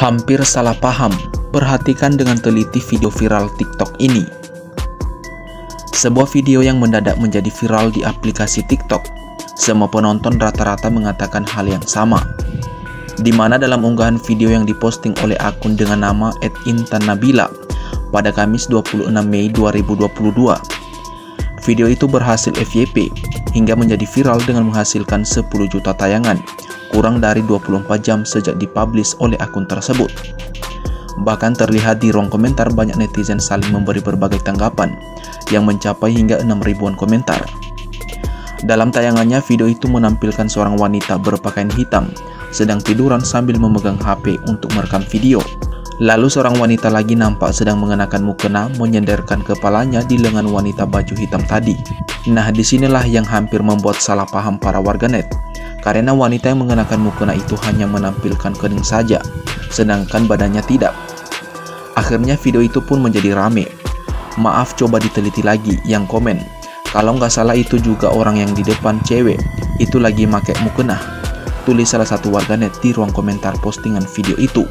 Hampir salah paham, perhatikan dengan teliti video viral TikTok ini. Sebuah video yang mendadak menjadi viral di aplikasi TikTok. Semua penonton rata-rata mengatakan hal yang sama, di mana dalam unggahan video yang diposting oleh akun dengan nama @intan_nabila pada Kamis 26 Mei 2022. Video itu berhasil FYP hingga menjadi viral dengan menghasilkan 10 juta tayangan kurang dari 24 jam sejak dipublish oleh akun tersebut. Bahkan terlihat di ruang komentar banyak netizen saling memberi berbagai tanggapan yang mencapai hingga 6 ribuan komentar. Dalam tayangannya, video itu menampilkan seorang wanita berpakaian hitam sedang tiduran sambil memegang HP untuk merekam video. Lalu seorang wanita lagi nampak sedang mengenakan mukena menyenderkan kepalanya di lengan wanita baju hitam tadi. Nah, disinilah yang hampir membuat salah paham para warganet, karena wanita yang mengenakan mukena itu hanya menampilkan kening saja, sedangkan badannya tidak. Akhirnya video itu pun menjadi rame. Maaf, coba diteliti lagi, yang komen, kalau nggak salah itu juga orang yang di depan cewek, itu lagi pakai mukena, tulis salah satu warganet di ruang komentar postingan video itu.